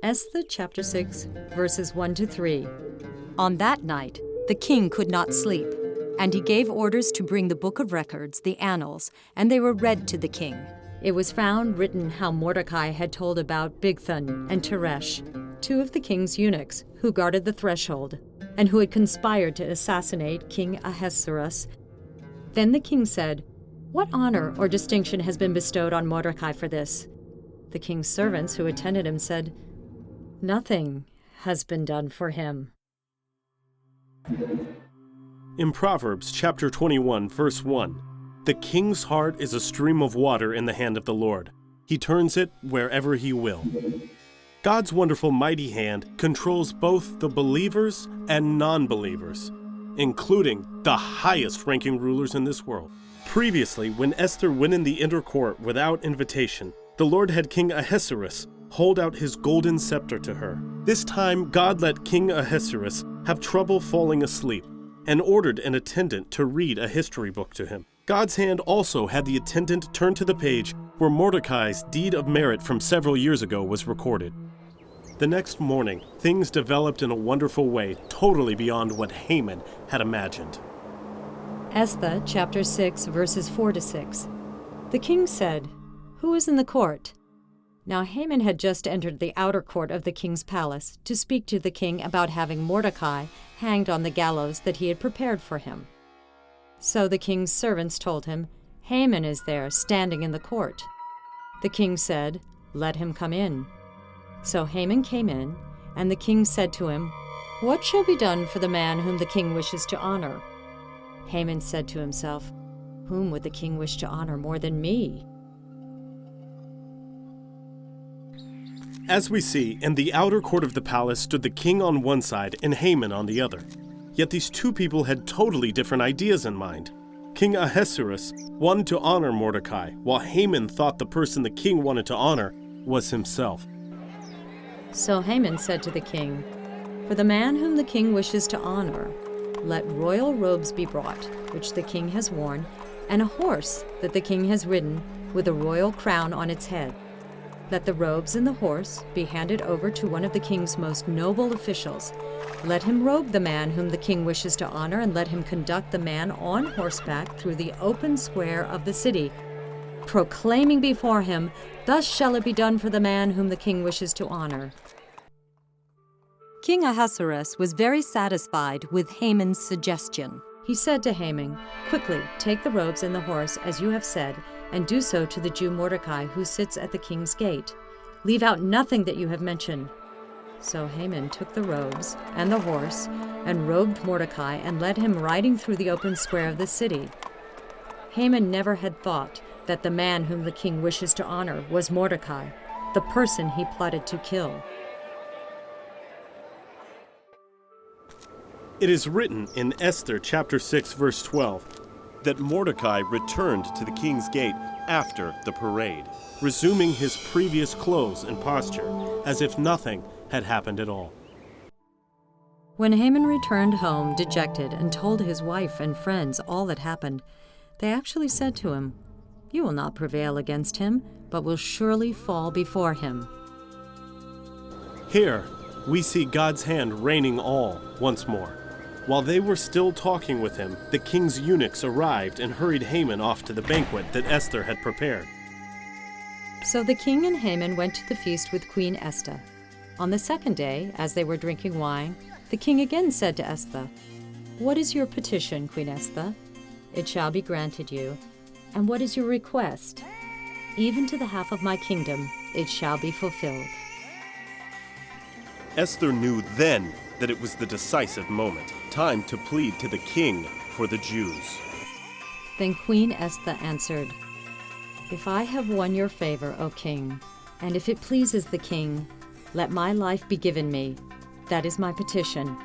Esther chapter 6, verses 1 to 3. On that night, the king could not sleep, and he gave orders to bring the book of records, the annals, and they were read to the king. It was found written how Mordecai had told about Bigthan and Teresh, two of the king's eunuchs who guarded the threshold, and who had conspired to assassinate King Ahasuerus. Then the king said, "What honor or distinction has been bestowed on Mordecai for this?" The king's servants who attended him said, "Nothing has been done for him." In Proverbs chapter 21, verse 1, "The king's heart is a stream of water in the hand of the Lord. He turns it wherever he will." God's wonderful mighty hand controls both the believers and non-believers, including the highest-ranking rulers in this world. Previously, when Esther went in the inner court without invitation, the Lord had King Ahasuerus hold out his golden scepter to her. This time, God let King Ahasuerus have trouble falling asleep and ordered an attendant to read a history book to him. God's hand also had the attendant turn to the page where Mordecai's deed of merit from several years ago was recorded. The next morning, things developed in a wonderful way, totally beyond what Haman had imagined. Esther chapter 6, verses 4 to 6. The king said, "Who is in the court?" Now Haman had just entered the outer court of the king's palace to speak to the king about having Mordecai hanged on the gallows that he had prepared for him. So the king's servants told him, "Haman is there, standing in the court." The king said, "Let him come in." So Haman came in, and the king said to him, "What shall be done for the man whom the king wishes to honor?" Haman said to himself, "Whom would the king wish to honor more than me?" As we see, in the outer court of the palace stood the king on one side and Haman on the other. Yet these two people had totally different ideas in mind. King Ahasuerus wanted to honor Mordecai, while Haman thought the person the king wanted to honor was himself. So Haman said to the king, "For the man whom the king wishes to honor, let royal robes be brought, which the king has worn, and a horse that the king has ridden, with a royal crown on its head. Let the robes and the horse be handed over to one of the king's most noble officials. Let him robe the man whom the king wishes to honor, and let him conduct the man on horseback through the open square of the city, proclaiming before him, 'Thus shall it be done for the man whom the king wishes to honor.'" King Ahasuerus was very satisfied with Haman's suggestion. He said to Haman, "Quickly, take the robes and the horse, as you have said, and do so to the Jew Mordecai, who sits at the king's gate. Leave out nothing that you have mentioned." So Haman took the robes and the horse, and robed Mordecai, and led him riding through the open square of the city. Haman never had thought that the man whom the king wishes to honor was Mordecai, the person he plotted to kill. It is written in Esther chapter 6, verse 12, that Mordecai returned to the king's gate after the parade, resuming his previous clothes and posture, as if nothing had happened at all. When Haman returned home dejected and told his wife and friends all that happened, they actually said to him, "You will not prevail against him, but will surely fall before him." Here, we see God's hand reigning all once more. While they were still talking with him, the king's eunuchs arrived and hurried Haman off to the banquet that Esther had prepared. So the king and Haman went to the feast with Queen Esther. On the second day, as they were drinking wine, the king again said to Esther, "What is your petition, Queen Esther? It shall be granted you. And what is your request? Even to the half of my kingdom it shall be fulfilled." Esther knew then that it was the decisive moment, time to plead to the king for the Jews. Then Queen Esther answered, "If I have won your favor, O king, and if it pleases the king, let my life be given me. That is my petition,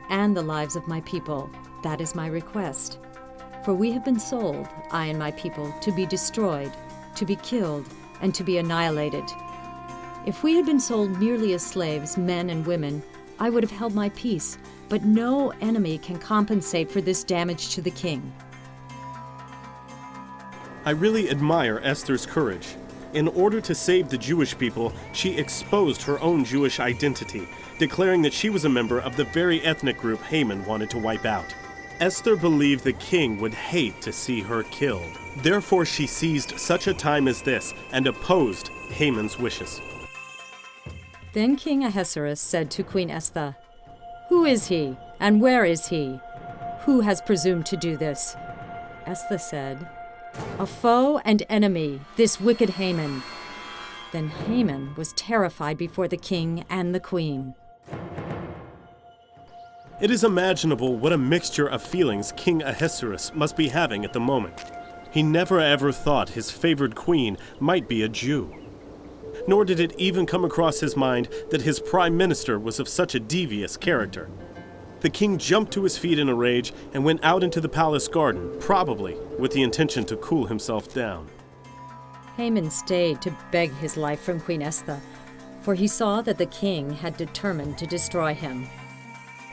and the lives of my people. That is my request. For we have been sold, I and my people, to be destroyed, to be killed, and to be annihilated. If we had been sold merely as slaves, men and women, I would have held my peace, but no enemy can compensate for this damage to the king." I really admire Esther's courage. In order to save the Jewish people, she exposed her own Jewish identity, declaring that she was a member of the very ethnic group Haman wanted to wipe out. Esther believed the king would hate to see her killed. Therefore, she seized such a time as this and opposed Haman's wishes. Then King Ahasuerus said to Queen Esther, "Who is he, and where is he? Who has presumed to do this?" Esther said, "A foe and enemy, this wicked Haman." Then Haman was terrified before the king and the queen. It is imaginable what a mixture of feelings King Ahasuerus must be having at the moment. He never ever thought his favored queen might be a Jew. Nor did it even come across his mind that his prime minister was of such a devious character. The king jumped to his feet in a rage and went out into the palace garden, probably with the intention to cool himself down. Haman stayed to beg his life from Queen Esther, for he saw that the king had determined to destroy him.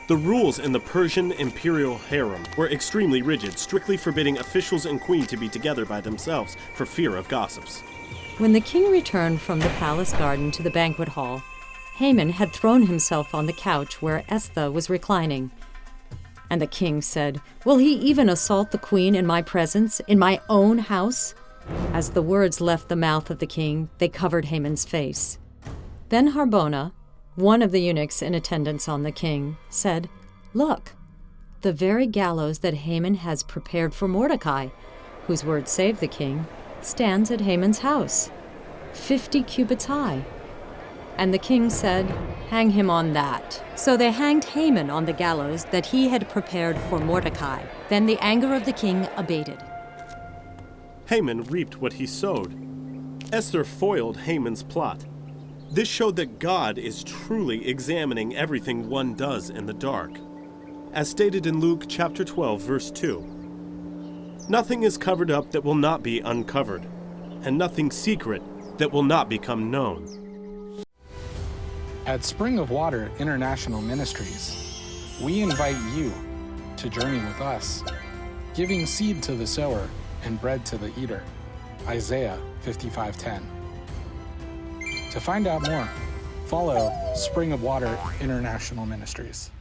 The rules in the Persian imperial harem were extremely rigid, strictly forbidding officials and queen to be together by themselves for fear of gossips. When the king returned from the palace garden to the banquet hall, Haman had thrown himself on the couch where Esther was reclining. And the king said, "Will he even assault the queen in my presence, in my own house?" As the words left the mouth of the king, they covered Haman's face. Then Harbona, one of the eunuchs in attendance on the king, said, "Look, the very gallows that Haman has prepared for Mordecai, whose word saved the king, stands at Haman's house, 50 cubits high." And the king said, "Hang him on that." So they hanged Haman on the gallows that he had prepared for Mordecai. Then the anger of the king abated. Haman reaped what he sowed. Esther foiled Haman's plot. This showed that God is truly examining everything one does in the dark. As stated in Luke chapter 12, verse 2, "Nothing is covered up that will not be uncovered, and nothing secret that will not become known." At Spring of Water International Ministries, we invite you to journey with us, giving seed to the sower and bread to the eater. Isaiah 55:10. To find out more, follow Spring of Water International Ministries.